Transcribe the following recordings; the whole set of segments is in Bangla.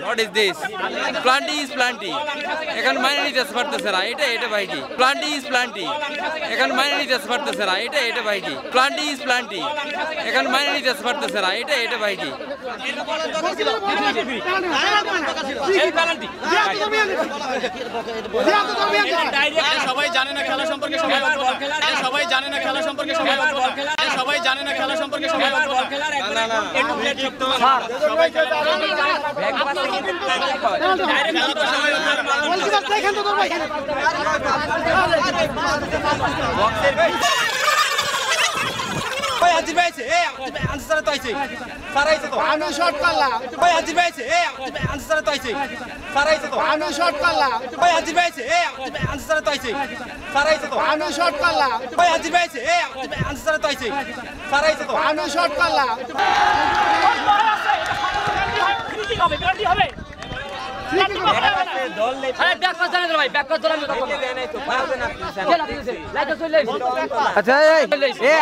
What is this? Planty is planty. এখন মাইনে নিতে পারতেছে না এটা ভাই কি? Planty is planty. এখন মাইনে নিতে পারতেছে না এটা ভাই কি? Planty is planty. এখন মাইনে নিতে পারতেছে না এটা ভাই কি? সবাই জানে না খেলা সম্পর্কে সবাই জানে না খেলা সম্পর্কে সবাই জানে না খেলা সম্পর্কে আচ্ছা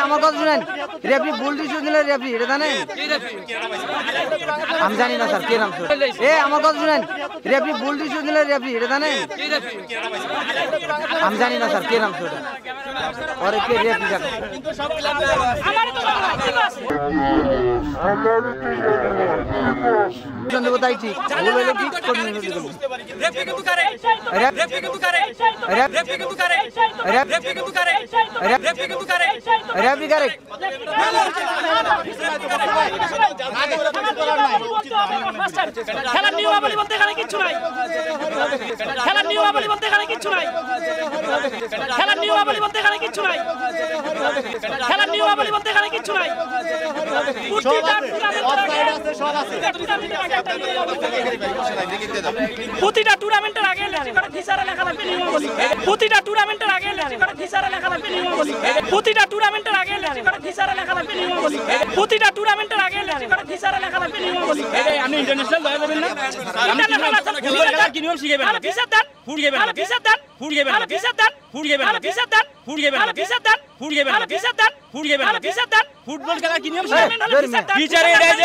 আমার কথা শুনেন রেফারি ভুল ডিসিশন দিলে রেফারি এটা জানেন আমি জানি না স্যার কে নাম আমার কথা শুনেন রেফারি ভুল ডিসিশন দিলে রেফারি এটা জানেন আমি জানি না স্যার কে নাম সেটা ওরে কে রেফারি জানে তাই ঠিক ভুল হলে ঠিক করে রেফারি কিন্তু করে রেফারি কিন্তু করে রেফারি কিন্তু করে রেফারি কিন্তু করে রেফারি কিন্তু করে রেফারি করে খেলার নিয়মাবলী বলতে এখানে কিছু নাই খেলার নিয়মাবলী বলতে এখানে কিছু নাই খেলার নিয়মাবলী বলতে এখানে কিছু নাই খেলার নিয়মাবলী বলতে এখানে কিছু নাই প্রতিটা টুর্নামেন্টের আগে ফিসারে লেখা থাকবে নিয়মাবলী প্রতিটা টুর্নামেন্টের আগে ফিসারে লেখা থাকবে নিয়মাবলী প্রতিটা টুর্নামেন্টের আগে ফিসারে লেখা থাকবে নিয়মাবলী প্রতিটা টুর্নামেন্টের আগে ফিসারে লেখা থাকবে নিয়মাবলী আপনি ইন্টারন্যাশনাল দয়া করবেন না ইন্টারন্যাশনাল কি নিয়ম শিখাবেন না ফিসার দেন ফুট গেবেন না ফিসার দেন ফুট গেবেন না ফিসার দেন ফুট গেবেন না ফিসার দেন ফুট গেবেন না ফিসার দেন ফুট গেবেন না ফিসার দেন ফুট গেবেন না ফিসার দেন ফুটবল খেলা কি নিয়ম শিখাবেন টিচারে এটা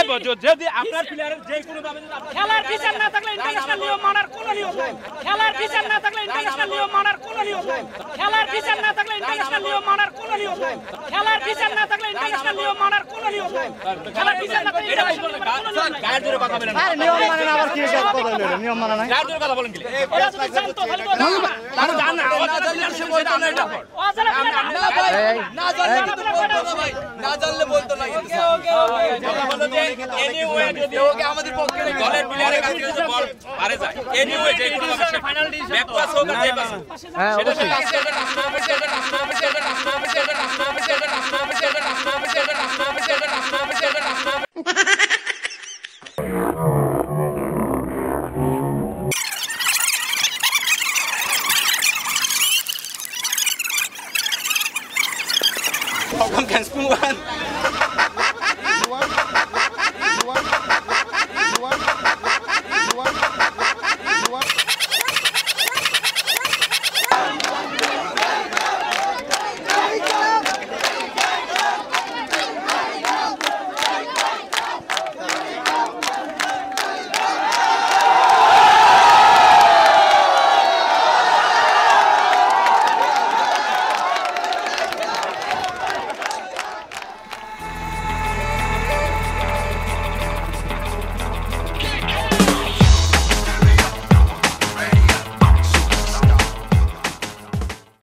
যদি আপনার প্লেয়ারের যে কোনো ভাবে খেলার ফিসার না থাকলে ইন্টারন্যাশনাল নিয়ম মানার কোনো নিয়ম নাই খেলার ফিসার না থাকলে ইন্টারন্যাশনাল নিয়ম মানার কোনো নিয়ম নাই খেলার ফিসার না থাকলে ইন্টারন্যাশনাল নিয়ম মানার কোনো নিয়ম নাই খেলার ফিসার না থাকলে ইন্টারন্যাশনাল নিয়ম মানার কোনো নিয়ম নাই খেলার ফিসার না থাকলে গায়ের জোরে কথা বলেন আরে নিয়ম মানে না আবার কি কথা বললেন নিয়ম মানে না গায়ের জোরে কথা বলেন কি এরা যদি জানতো খালি বলতো তারা জান না না জানলে সে বলতো না এটা অজানা না ভাই না জানলে কিন্তু বলতো না ভাই না জানলে বলতো না কিন্তু কথা বলো যে এনিওয়ে যদি ওকে আমাদের পক্ষে দলের প্লেয়ারের কাছে যদি বল পারে যায় এনিওয়ে যে কোনো ভাবে ফাইনাল ডিসিশন ব্যাক পাস হোক আর যে পাস হ্যাঁ সেটা অবশ্যই সেটা টাস্ক হবে সেটা টাস্ক হবে সেটা টাস্ক হবে সেটা টাস্ক হবে সেটা টাস্ক হবে সেটা টাস্ক হবে সেটা টাস্ক হবে সেটা টাস্ক হবে সেটা টাস্ক হবে